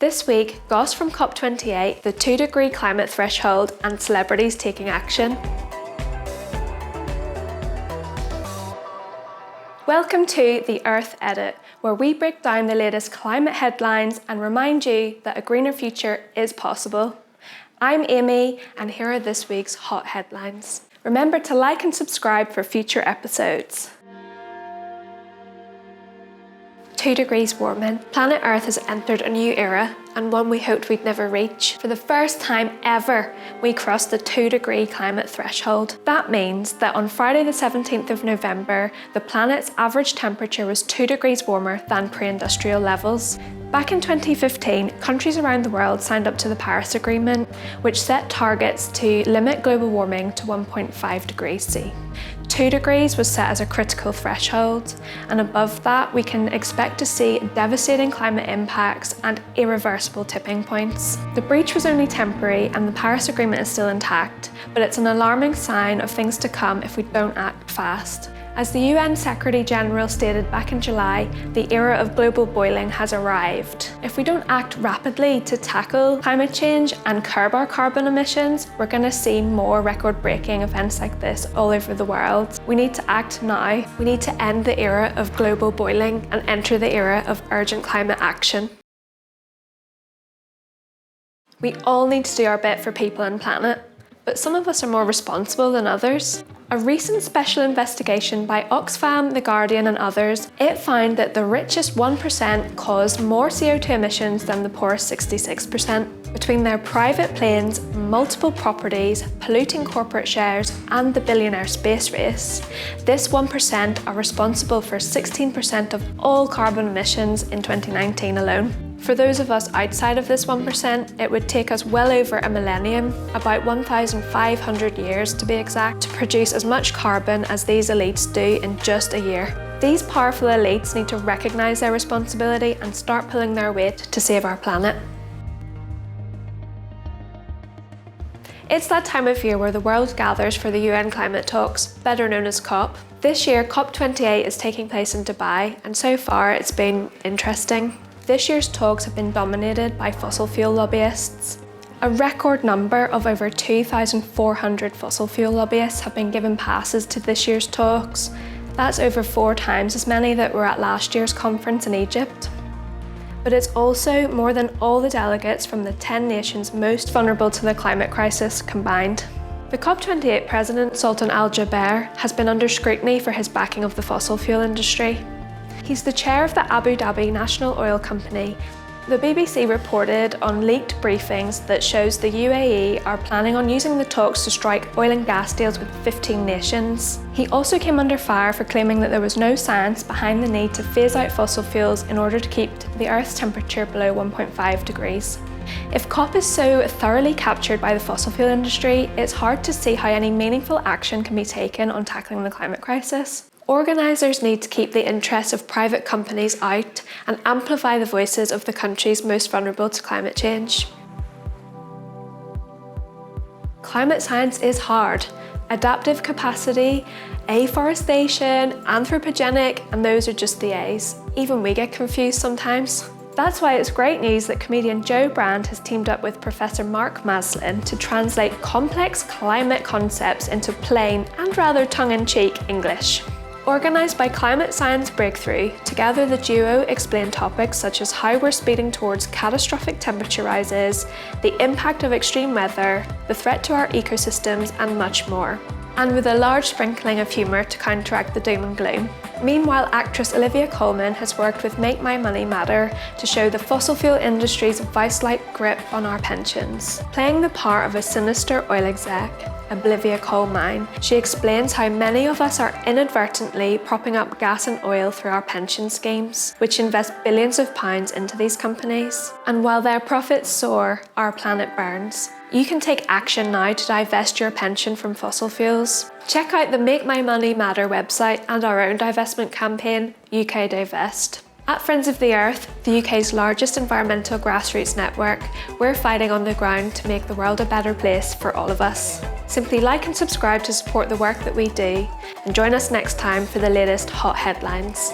This week, goss from COP28, the 2-degree climate threshold, and celebrities taking action. Welcome to The Earth Edit, where we break down the latest climate headlines and remind you that a greener future is possible. I'm Amy, and here are this week's hot headlines. Remember to like and subscribe for future episodes. 2 degrees warming. Planet Earth has entered a new era, and one we hoped we'd never reach. For the first time ever, we crossed the 2-degree climate threshold. That means that on Friday the 17th of November, the planet's average temperature was 2 degrees warmer than pre-industrial levels. Back in 2015, countries around the world signed up to the Paris Agreement, which set targets to limit global warming to 1.5 degrees C. 2 degrees was set as a critical threshold, and above that we can expect to see devastating climate impacts and irreversible tipping points. The breach was only temporary and the Paris Agreement is still intact, but it's an alarming sign of things to come if we don't act fast. As the UN Secretary General stated back in July, the era of global boiling has arrived. If we don't act rapidly to tackle climate change and curb our carbon emissions, we're going to see more record-breaking events like this all over the world. We need to act now. We need to end the era of global boiling and enter the era of urgent climate action. We all need to do our bit for people and planet, but some of us are more responsible than others. A recent special investigation by Oxfam, The Guardian and others, it found that the richest 1% caused more CO2 emissions than the poorest 66%. Between their private planes, multiple properties, polluting corporate shares and the billionaire space race, this 1% are responsible for 16% of all carbon emissions in 2019 alone. For those of us outside of this 1%, it would take us well over a millennium, about 1,500 years to be exact, to produce as much carbon as these elites do in just a year. These powerful elites need to recognise their responsibility and start pulling their weight to save our planet. It's that time of year where the world gathers for the UN climate talks, better known as COP. This year, COP28 is taking place in Dubai, and so far it's been interesting. This year's talks have been dominated by fossil fuel lobbyists. A record number of over 2,400 fossil fuel lobbyists have been given passes to this year's talks. That's over 4 times as many that were at last year's conference in Egypt. But it's also more than all the delegates from the 10 nations most vulnerable to the climate crisis combined. The COP28 president, Sultan Al Jaber, has been under scrutiny for his backing of the fossil fuel industry. He's the chair of the Abu Dhabi National Oil Company. The BBC reported on leaked briefings that shows the UAE are planning on using the talks to strike oil and gas deals with 15 nations. He also came under fire for claiming that there was no science behind the need to phase out fossil fuels in order to keep the Earth's temperature below 1.5 degrees. If COP is so thoroughly captured by the fossil fuel industry, it's hard to see how any meaningful action can be taken on tackling the climate crisis. Organisers need to keep the interests of private companies out and amplify the voices of the countries most vulnerable to climate change. Climate science is hard. Adaptive capacity, afforestation, anthropogenic, and those are just the A's. Even we get confused sometimes. That's why it's great news that comedian Joe Brand has teamed up with Professor Mark Maslin to translate complex climate concepts into plain and rather tongue-in-cheek English. Organised by Climate Science Breakthrough, together the duo explain topics such as how we're speeding towards catastrophic temperature rises, the impact of extreme weather, the threat to our ecosystems, and much more. And with a large sprinkling of humour to counteract the doom and gloom. Meanwhile, actress Oblivia Coalmine has worked with Make My Money Matter to show the fossil fuel industry's vice-like grip on our pensions. Playing the part of a sinister oil exec, Oblivia Coalmine, she explains how many of us are inadvertently propping up gas and oil through our pension schemes, which invest billions of pounds into these companies. And while their profits soar, our planet burns. You can take action now to divest your pension from fossil fuels. Check out the Make My Money Matter website and our own divestment campaign, UK Divest. At Friends of the Earth, the UK's largest environmental grassroots network, we're fighting on the ground to make the world a better place for all of us. Simply like and subscribe to support the work that we do, and join us next time for the latest hot headlines.